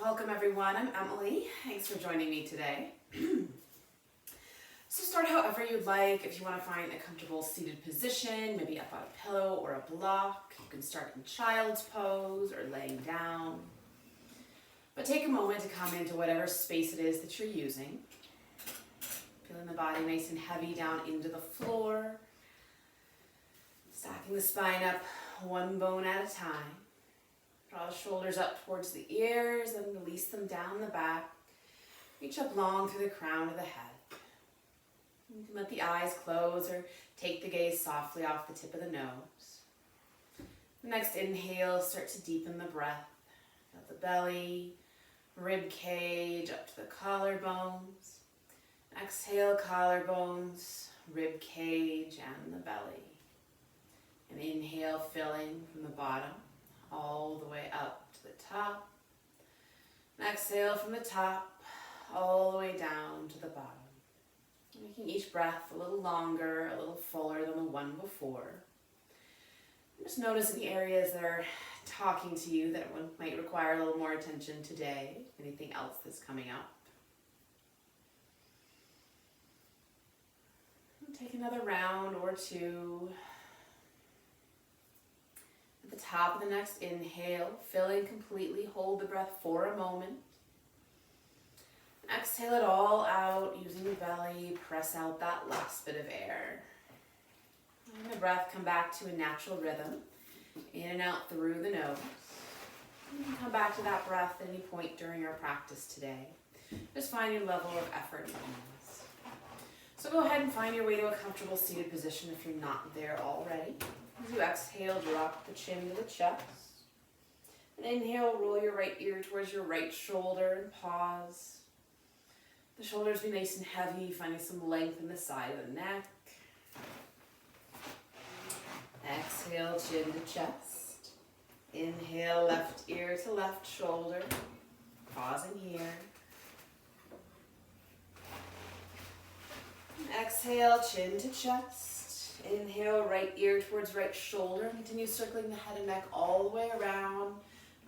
Welcome everyone, I'm Emily. Thanks for joining me today. So start however you'd like. If you want to find a comfortable seated position, maybe up on a pillow or a block, you can start in child's pose or laying down. But take a moment to come into whatever space it is that you're using. Feeling the body nice and heavy down into the floor. Stacking the spine up one bone at a time. Draw the shoulders up towards the ears and release them down the back. Reach up long through the crown of the head. You can let the eyes close or take the gaze softly off the tip of the nose. The next inhale, start to deepen the breath. Feel the belly, rib cage up to the collarbones. Exhale, collarbones, rib cage, and the belly. And inhale, filling from the bottom all the way up to the top. And exhale from the top all the way down to the bottom. Making each breath a little longer, a little fuller than the one before. Just notice any areas that are talking to you that might require a little more attention today. Anything else that's coming up. Take another round or two. At the top of the next inhale, filling completely, hold the breath for a moment. Exhale it all out using the belly, press out that last bit of air. And the breath come back to a natural rhythm, in and out through the nose. You can come back to that breath at any point during our practice today. Just find your level of effort and ease. So go ahead and find your way to a comfortable seated position if you're not there already. As you exhale, drop the chin to the chest. And inhale, roll your right ear towards your right shoulder and pause. The shoulders be nice and heavy, finding some length in the side of the neck. Exhale, chin to chest. Inhale, left ear to left shoulder. Pausing here. Exhale, chin to chest. Inhale, right ear towards right shoulder. Continue circling the head and neck all the way around.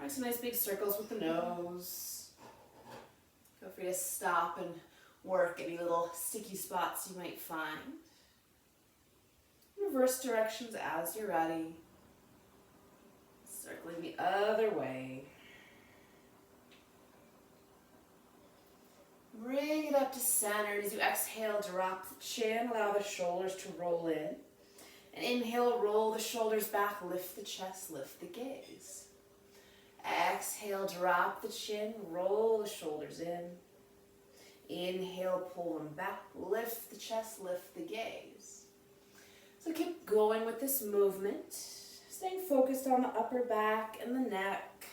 Make some nice big circles with the nose. Feel free to stop and work any little sticky spots you might find. Reverse directions as you're ready. Circling the other way. Bring it up to center. As you exhale, drop the chin, allow the shoulders to roll in. And inhale, roll the shoulders back, lift the chest, lift the gaze. Exhale, drop the chin, roll the shoulders in. Inhale, pull them back, lift the chest, lift the gaze. So keep going with this movement, staying focused on the upper back and the neck.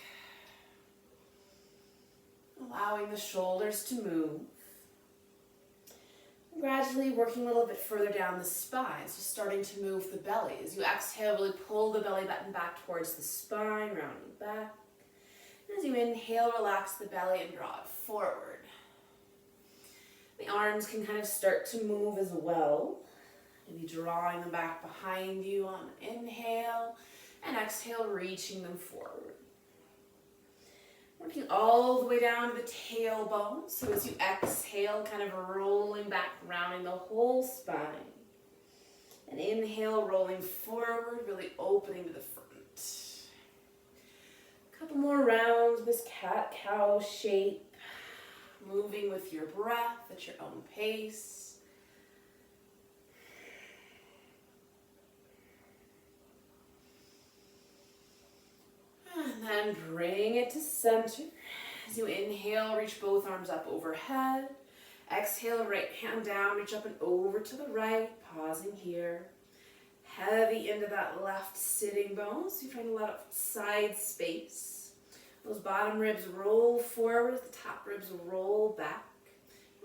Allowing the shoulders to move. Gradually working a little bit further down the spine, so starting to move the belly. As you exhale, really pull the belly button back towards the spine, rounding back. As you inhale, relax the belly and draw it forward. The arms can kind of start to move as well. Maybe drawing them back behind you on inhale, and exhale, reaching them forward. Working all the way down to the tailbone. So as you exhale, kind of rolling back, rounding the whole spine. And inhale, rolling forward, really opening to the front. Couple more rounds of this cat-cow shape, moving with your breath at your own pace. And then bring it to center. As you inhale, reach both arms up overhead. Exhale, right hand down, reach up and over to the right, pausing here. Heavy into that left sitting bone, so you're trying to let up side space. Those bottom ribs roll forward, the top ribs roll back.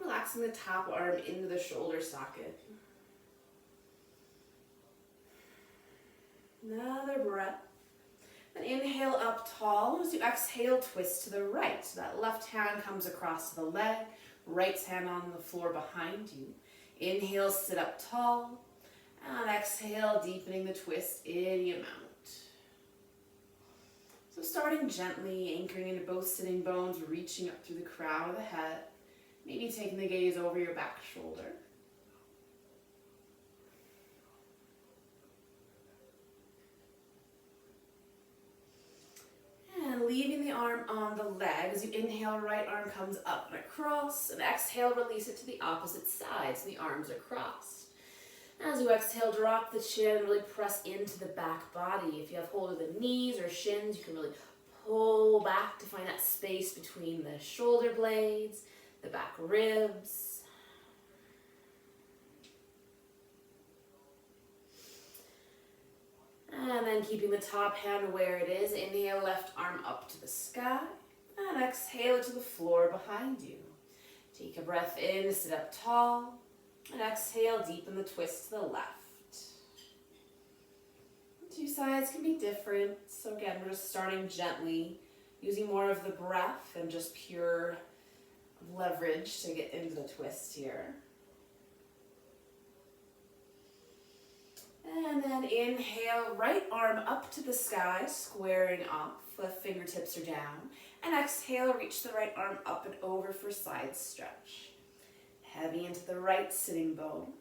Relaxing the top arm into the shoulder socket. Another breath. Then inhale up tall. As you exhale, twist to the right. So that left hand comes across the leg, right hand on the floor behind you. Inhale, sit up tall. And exhale, deepening the twist any amount. So starting gently, anchoring into both sitting bones, reaching up through the crown of the head, maybe taking the gaze over your back shoulder. And leaving the arm on the leg. As you inhale, right arm comes up and across, and exhale, release it to the opposite side, so the arms are crossed. As you exhale, drop the chin, really press into the back body. If you have hold of the knees or shins, you can really pull back to find that space between the shoulder blades, the back ribs. And then keeping the top hand where it is, inhale, left arm up to the sky, and exhale it to the floor behind you. Take a breath in to sit up tall, and exhale, deepen the twist to the left. Two sides can be different, so again, we're just starting gently, using more of the breath and just pure leverage to get into the twist here. And then inhale, right arm up to the sky, squaring off, the fingertips are down. And exhale, reach the right arm up and over for side stretch. Heavy into the right sitting bone.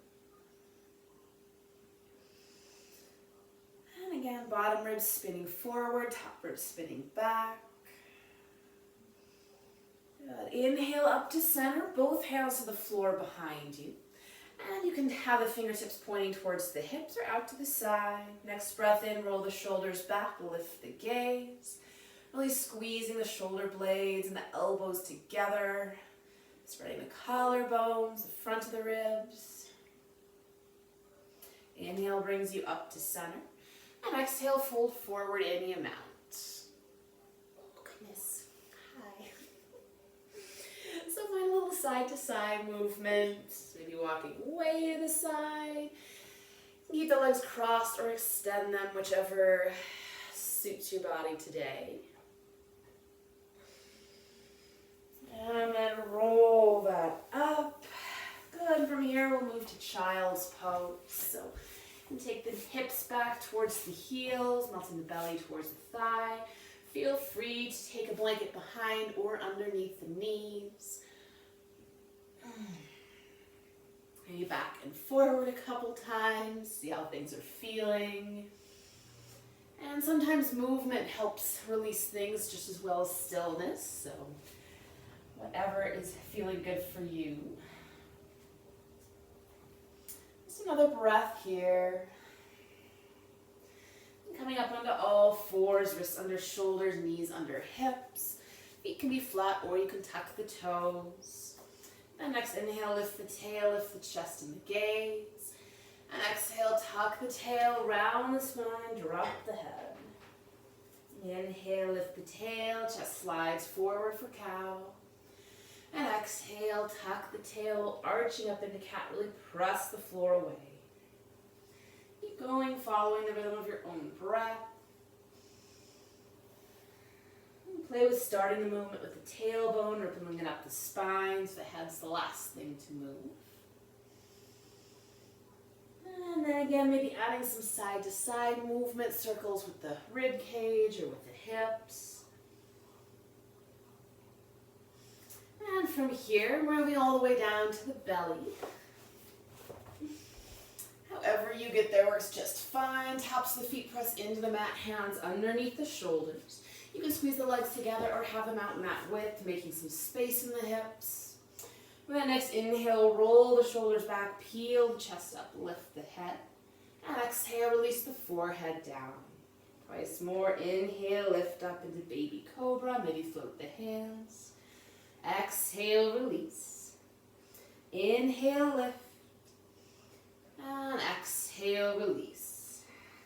And again, bottom ribs spinning forward, top ribs spinning back. Good. Inhale up to center, both hands to the floor behind you. And you can have the fingertips pointing towards the hips or out to the side. Next breath in, roll the shoulders back, lift the gaze. Really squeezing the shoulder blades and the elbows together. Spreading the collarbones, the front of the ribs. Inhale brings you up to center. And exhale, fold forward any amount. Oh, goodness. Hi. So find a little side-to-side movement. Maybe walking way to the side. Keep the legs crossed or extend them, whichever suits your body today. And then roll that up. Good. From here, we'll move to child's pose. So you can take the hips back towards the heels, melting the belly towards the thigh. Feel free to take a blanket behind or underneath the knees. Maybe back and forward a couple times. See how things are feeling. And sometimes movement helps release things just as well as stillness. So whatever is feeling good for you. Just another breath here. And coming up onto all fours, wrists under shoulders, knees under hips. Feet can be flat or you can tuck the toes. And next inhale, lift the tail, lift the chest and the gaze. And exhale, tuck the tail, round the spine, drop the head. Inhale, lift the tail, chest slides forward for cow. And exhale, tuck the tail, arching up into cat, really press the floor away. Keep going, following the rhythm of your own breath. Play with starting the movement with the tailbone, rippling it up the spine, so the head's the last thing to move. And then again, maybe adding some side-to-side movement, circles with the rib cage or with the hips. And from here, moving all the way down to the belly. However you get there works just fine. Tops of the feet press into the mat, hands underneath the shoulders. You can squeeze the legs together or have them out mat width, making some space in the hips. And then next inhale, roll the shoulders back, peel the chest up, lift the head. And exhale, release the forehead down. Twice more, inhale, lift up into baby cobra, maybe float the hands. Exhale, release. Inhale, lift. And exhale, release.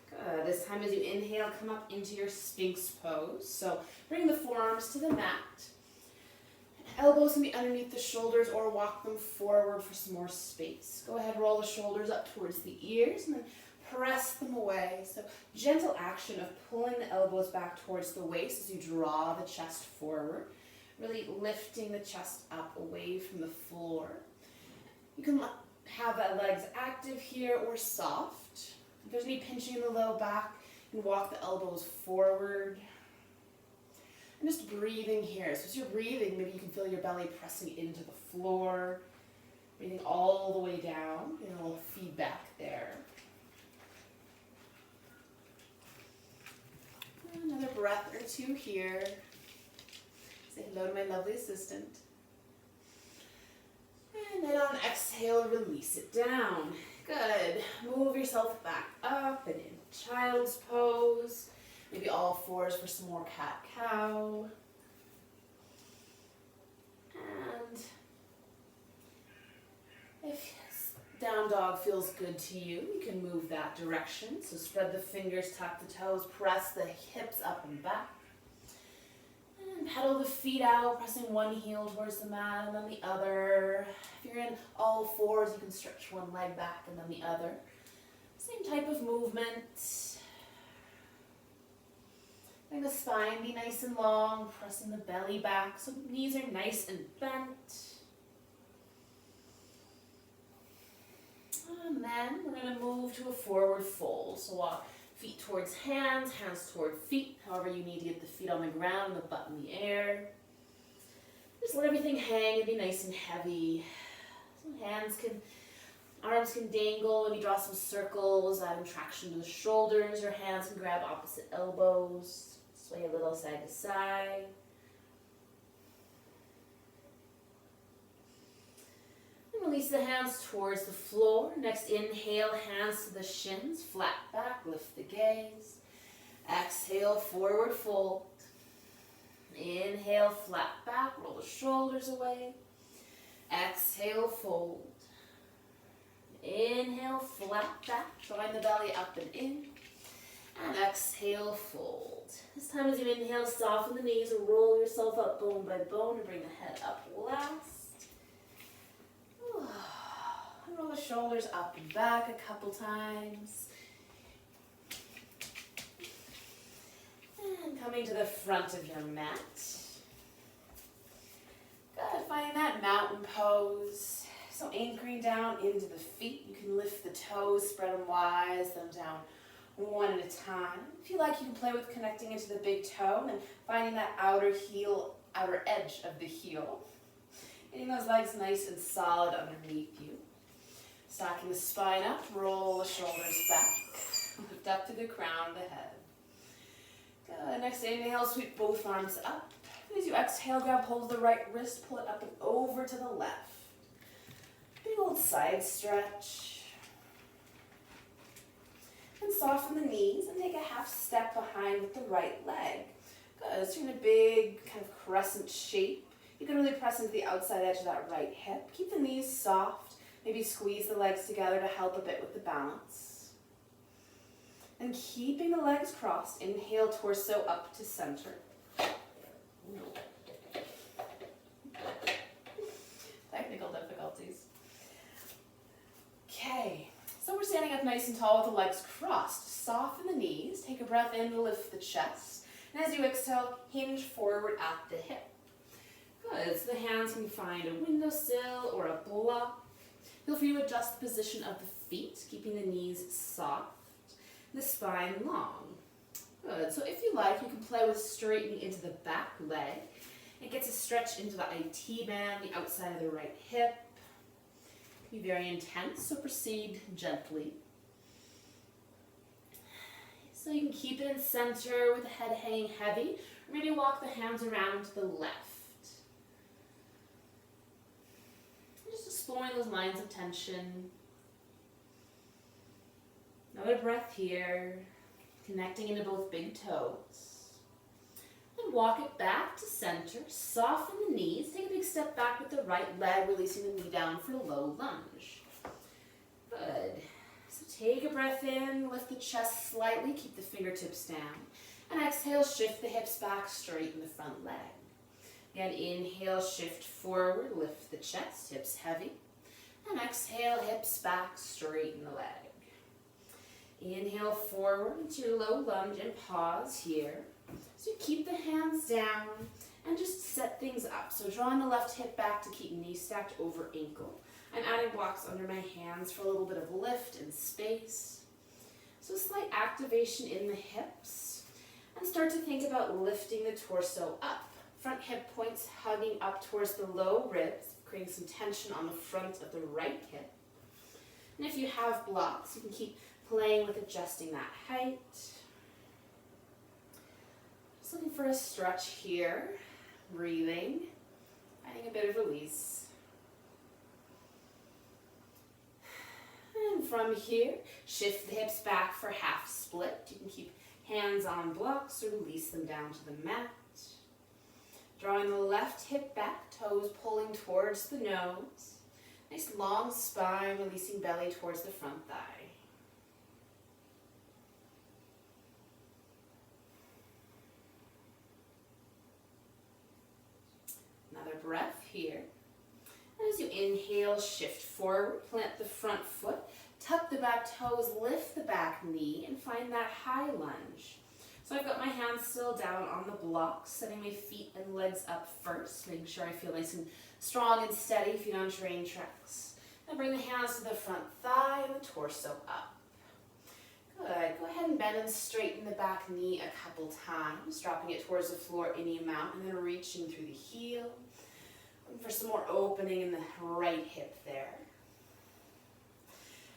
Good. This time as you inhale, come up into your Sphinx pose. So bring the forearms to the mat. Elbows can be underneath the shoulders or walk them forward for some more space. Go ahead, roll the shoulders up towards the ears and then press them away. So gentle action of pulling the elbows back towards the waist as you draw the chest forward. Really lifting the chest up away from the floor. You can have the legs active here or soft. If there's any pinching in the low back, you can walk the elbows forward. And just breathing here. So as you're breathing, maybe you can feel your belly pressing into the floor, breathing all the way down, getting a little feedback there. Another breath or two here. Say hello to my lovely assistant. And then on exhale, release it down. Good. Move yourself back up and in child's pose. Maybe all fours for some more cat-cow. And if down dog feels good to you, you can move that direction. So spread the fingers, tuck the toes, press the hips up and back. And pedal the feet out, pressing one heel towards the mat and then the other. If you're in all fours, you can stretch one leg back and then the other. Same type of movement. Letting the spine be nice and long, pressing the belly back so knees are nice and bent. And then we're going to move to a forward fold. So walk feet towards hands, hands toward feet, however you need to get the feet on the ground and the butt in the air. Just let everything hang and be nice and heavy. So arms can dangle, maybe draw some circles, adding traction to the shoulders. Your hands can grab opposite elbows. Sway a little side to side. And release the hands towards the floor. Next, inhale, hands to the shins, flat back, lift the gaze. Exhale, forward fold. Inhale, flat back, roll the shoulders away. Exhale, fold. Inhale, flat back, drawing the belly up and in. And exhale, fold. This time as you inhale, soften the knees, roll yourself up bone by bone, and bring the head up last. And roll the shoulders up and back a couple times. And coming to the front of your mat. Good, finding that mountain pose. So anchoring down into the feet, you can lift the toes, spread them wide, them down one at a time. If you like, you can play with connecting into the big toe and finding that outer edge of the heel. Getting those legs nice and solid underneath you. Stacking the spine up, roll the shoulders back. Lift up to the crown of the head. Good. Next inhale, sweep both arms up. As you exhale, grab hold of the right wrist, pull it up and over to the left. Big old side stretch. And soften the knees and take a half step behind with the right leg. Good. So you're in a big kind of crescent shape. You can really press into the outside edge of that right hip. Keep the knees soft. Maybe squeeze the legs together to help a bit with the balance. And keeping the legs crossed, inhale, torso up to center. Technical difficulties. Okay. So we're standing up nice and tall with the legs crossed. Soften the knees. Take a breath in to lift the chest. And as you exhale, hinge forward at the hip. Good. So the hands can find a windowsill or a block. Feel free to adjust the position of the feet, keeping the knees soft, the spine long. Good. So if you like, you can play with straightening into the back leg. It gets a stretch into the IT band, the outside of the right hip. Be very intense, so proceed gently. So you can keep it in center with the head hanging heavy, or maybe walk the hands around to the left. Just exploring those lines of tension. Another breath here, connecting into both big toes. And walk it back to center, soften the knees, take a big step back with the right leg, releasing the knee down for a low lunge. Good. So take a breath in, lift the chest slightly, keep the fingertips down. And exhale, shift the hips back, straighten the front leg. Again, inhale, shift forward, lift the chest, hips heavy. And exhale, hips back, straighten the leg. Inhale forward into your low lunge and pause here. So you keep the hands down and just set things up. So drawing the left hip back to keep knee stacked over ankle. I'm adding blocks under my hands for a little bit of lift and space. So slight activation in the hips. And start to think about lifting the torso up. Front hip points hugging up towards the low ribs, creating some tension on the front of the right hip. And if you have blocks, you can keep playing with adjusting that height. Just looking for a stretch here. Breathing, finding a bit of release. And from here, shift the hips back for half split. You can keep hands on blocks or release them down to the mat. Drawing the left hip back, toes pulling towards the nose. Nice long spine, releasing belly towards the front thigh. Another breath here. As you inhale, shift forward, plant the front foot, tuck the back toes, lift the back knee, and find that high lunge. So I've got my hands still down on the blocks, setting my feet and legs up first, making sure I feel nice and strong and steady, feet on train tracks. Now bring the hands to the front thigh and the torso up. Good. Go ahead and bend and straighten the back knee a couple times, dropping it towards the floor any amount, and then reaching through the heel. Looking for some more opening in the right hip there.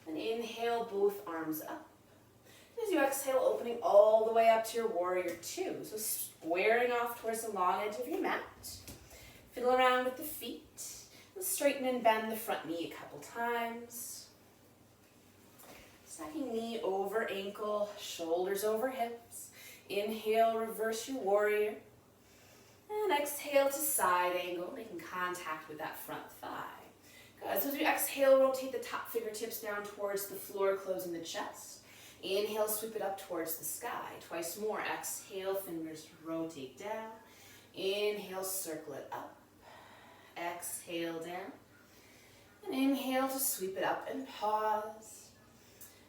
And inhale, both arms up. As you exhale, opening all the way up to your warrior two. So squaring off towards the long edge of your mat. Fiddle around with the feet. And straighten and bend the front knee a couple times. Stacking knee over ankle, shoulders over hips. Inhale, reverse your warrior. And exhale to side angle, making contact with that front thigh. Good. So as you exhale, rotate the top fingertips down towards the floor, closing the chest. Inhale, sweep it up towards the sky. Twice more. Exhale, fingers rotate down. Inhale, circle it up. Exhale down. And inhale to sweep it up and pause.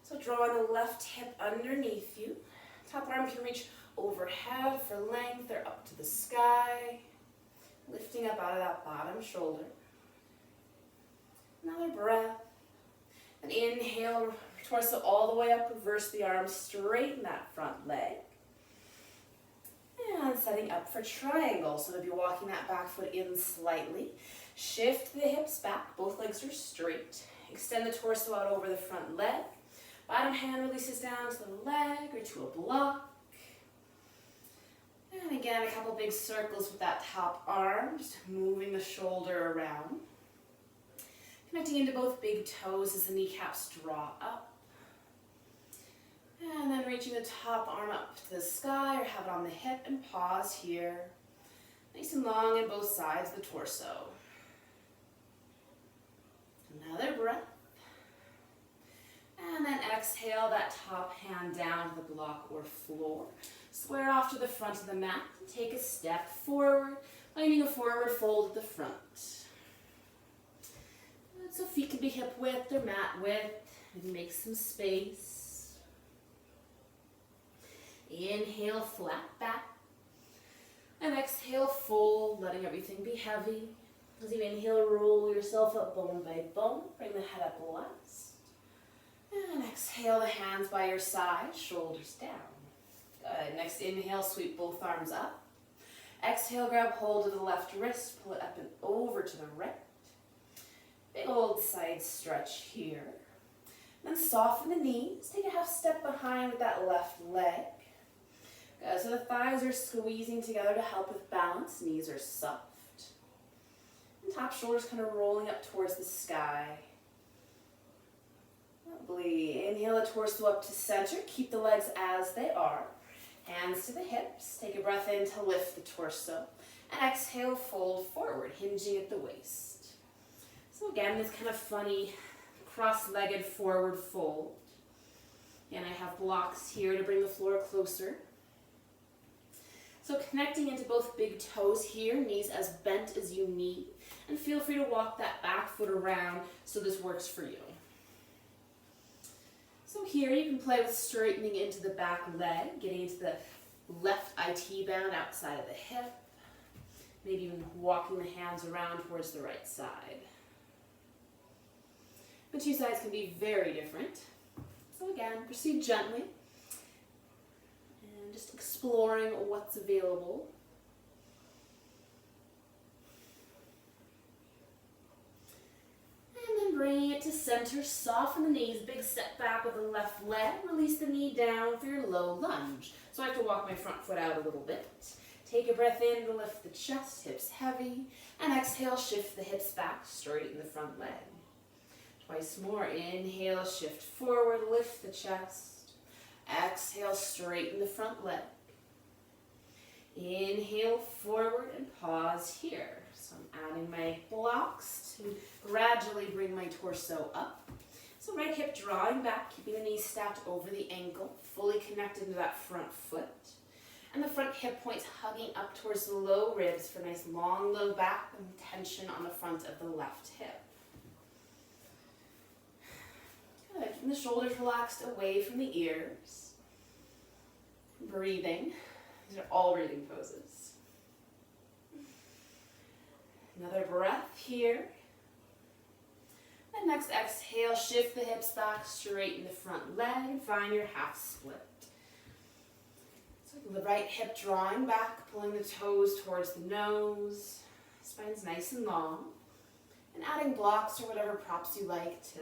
So drawing the left hip underneath you. Top arm can reach overhead for length or up to the sky. Lifting up out of that bottom shoulder. Another breath. And inhale, torso all the way up, reverse the arms, straighten that front leg. And setting up for triangle. So to be walking that back foot in slightly. Shift the hips back, both legs are straight. Extend the torso out over the front leg. Bottom hand releases down to the leg or to a block. And again, a couple big circles with that top arm, just moving the shoulder around. Connecting into both big toes as the kneecaps draw up. And then reaching the top arm up to the sky or have it on the hip and pause here. Nice and long in both sides of the torso. Another breath. And then exhale that top hand down to the block or floor. Square off to the front of the mat and take a step forward, finding a forward fold at the front. So feet can be hip width or mat width. And make some space. Inhale, flat back. And exhale, fold, letting everything be heavy. As you inhale, roll yourself up bone by bone. Bring the head up last. And exhale, the hands by your side, shoulders down. Good. Next inhale, sweep both arms up. Exhale, grab hold of the left wrist, pull it up and over to the right. Big old side stretch here. Then soften the knees. Take a half step behind with that left leg. Good. So the thighs are squeezing together to help with balance. Knees are soft. And top shoulders kind of rolling up towards the sky. Lovely. Inhale the torso up to center. Keep the legs as they are. Hands to the hips. Take a breath in to lift the torso. And exhale, fold forward, hinging at the waist. So again, this kind of funny cross-legged forward fold. And I have blocks here to bring the floor closer. So connecting into both big toes here, knees as bent as you need. And feel free to walk that back foot around so this works for you. So here you can play with straightening into the back leg, getting into the left IT band outside of the hip. Maybe even walking the hands around towards the right side. The two sides can be very different. So again, proceed gently. And just exploring what's available. And then bringing it to center, soften the knees, big step back with the left leg, release the knee down for your low lunge. So I have to walk my front foot out a little bit. Take a breath in to lift the chest, hips heavy, and exhale, shift the hips back, straighten the front leg. Twice more, inhale, shift forward, lift the chest. Exhale, straighten the front leg. Inhale, forward, and pause here. So I'm adding my blocks to gradually bring my torso up. So right hip drawing back, keeping the knee stacked over the ankle, fully connected to that front foot. And the front hip points hugging up towards the low ribs for a nice long low back and tension on the front of the left hip. Good. And the shoulders relaxed away from the ears. Breathing. These are all breathing poses. Another breath here. And next exhale, shift the hips back, straighten the front leg, and find your half split. The right hip drawing back, pulling the toes towards the nose. Spine's nice and long. And adding blocks or whatever props you like to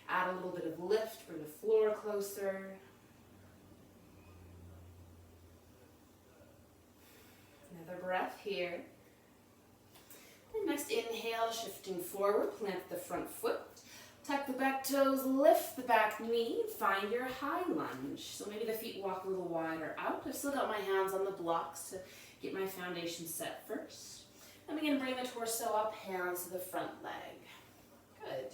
add a little bit of lift, bring the floor closer. Another breath here. And next inhale, shifting forward, plant the front foot. Tuck the back toes, lift the back knee, find your high lunge. So maybe the feet walk a little wider out. I've still got my hands on the blocks to get my foundation set first. Then begin to bring the torso up, hands to the front leg. Good.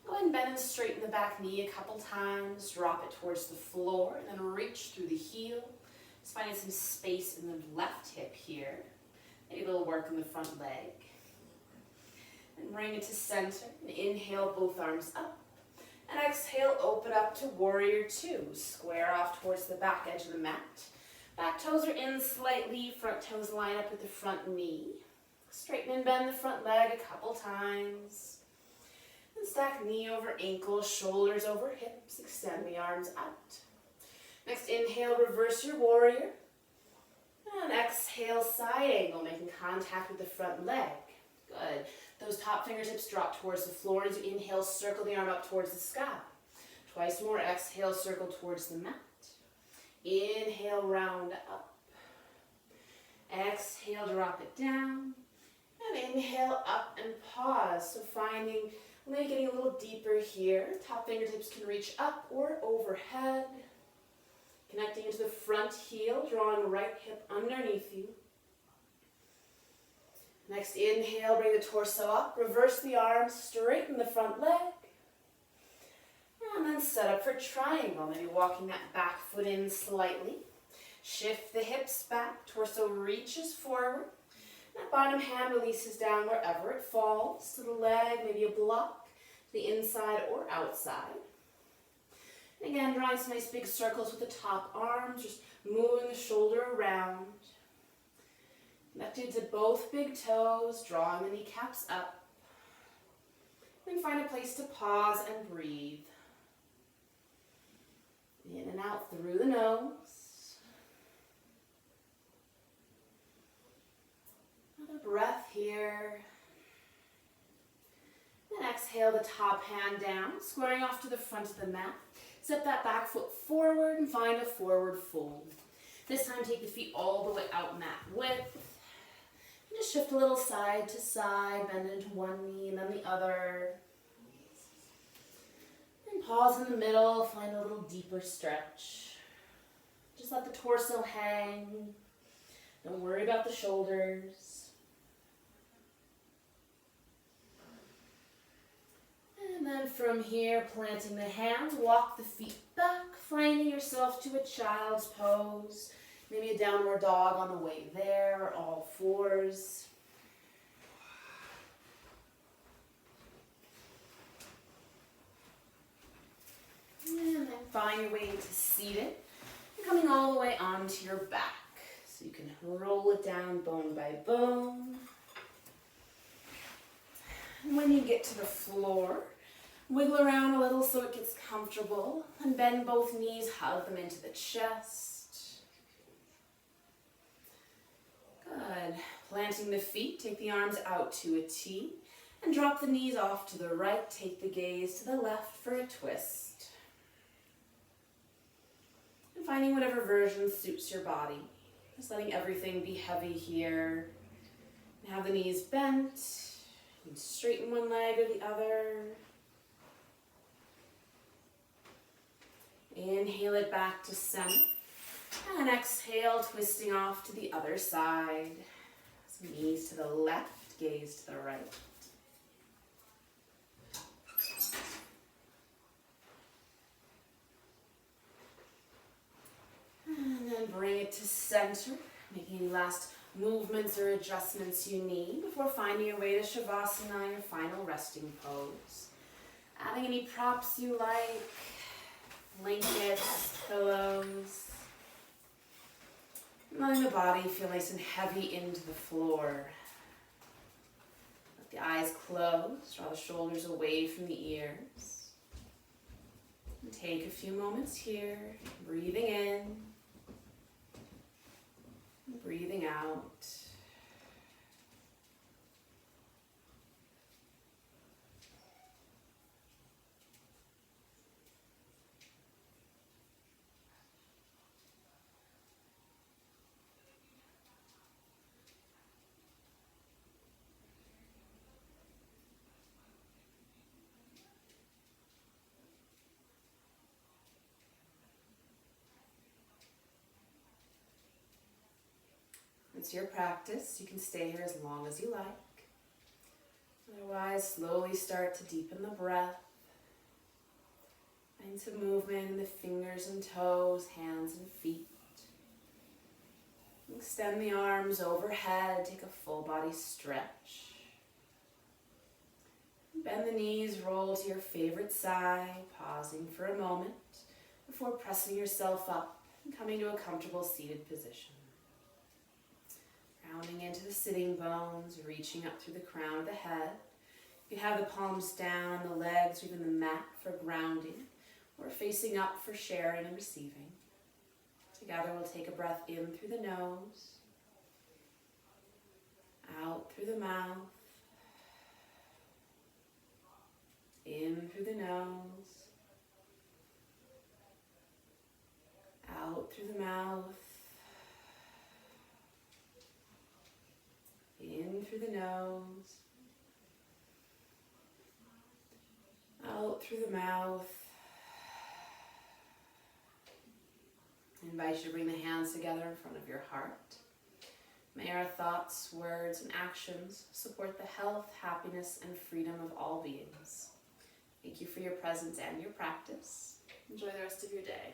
Go ahead and bend and straighten the back knee a couple times. Drop it towards the floor and then reach through the heel. Just finding some space in the left hip here. Maybe a little work in the front leg. And bring it to center. And inhale, both arms up. And exhale, open up to warrior two. Square off towards the back edge of the mat. Back toes are in slightly. Front toes line up with the front knee. Straighten and bend the front leg a couple times. And stack knee over ankle, shoulders over hips. Extend the arms out. Next, inhale, reverse your warrior. And exhale, side angle, making contact with the front leg. Good. Those top fingertips drop towards the floor. As you inhale, circle the arm up towards the sky. Twice more. Exhale, circle towards the mat. Inhale, round up. Exhale, drop it down. And inhale, up and pause. So finding, maybe getting a little deeper here. Top fingertips can reach up or overhead. Connecting into the front heel, drawing right hip underneath you. Next inhale, bring the torso up, reverse the arms, straighten the front leg. And then set up for triangle, maybe walking that back foot in slightly. Shift the hips back, torso reaches forward. That bottom hand releases down wherever it falls, to the leg, maybe a block, to the inside or outside. And again, drawing some nice big circles with the top arms, just moving the shoulder around. Connected to both big toes, drawing the kneecaps up. Then find a place to pause and breathe. In and out through the nose. Another breath here. Then exhale the top hand down, squaring off to the front of the mat. Step that back foot forward and find a forward fold. This time take the feet all the way out mat width. And just shift a little side to side, bend into one knee and then the other. And pause in the middle, find a little deeper stretch. Just let the torso hang. Don't worry about the shoulders. And then from here, planting the hands, walk the feet back, finding yourself to a child's pose. Maybe a downward dog on the way there, or all fours. And then find your way into seated. And coming all the way onto your back. So you can roll it down bone by bone. And when you get to the floor, wiggle around a little so it gets comfortable. And bend both knees, hug them into the chest. Good. Planting the feet, take the arms out to a T and drop the knees off to the right. Take the gaze to the left for a twist. And finding whatever version suits your body. Just letting everything be heavy here. And have the knees bent. And straighten one leg or the other. Inhale it back to center. And exhale, twisting off to the other side. So knees to the left, gaze to the right. And then bring it to center, making any last movements or adjustments you need before finding your way to Shavasana, your final resting pose. Adding any props you like, blankets, pillows. Letting the body feel nice and heavy into the floor. Let the eyes close, draw the shoulders away from the ears. And take a few moments here, breathing in, breathing out. It's your practice. You can stay here as long as you like. Otherwise, slowly start to deepen the breath. Find some movement in the fingers and toes, hands and feet. Extend the arms overhead. Take a full body stretch. Bend the knees, roll to your favorite side, pausing for a moment before pressing yourself up and coming to a comfortable seated position. Rounding into the sitting bones, reaching up through the crown of the head. You have the palms down, the legs, or even the mat for grounding, or facing up for sharing and receiving. Together we'll take a breath in through the nose, out through the mouth, in through the nose, out through the mouth, in through the nose, out through the mouth. I invite you to bring the hands together in front of your heart. May our thoughts, words, and actions support the health, happiness, and freedom of all beings. Thank you for your presence and your practice. Enjoy the rest of your day.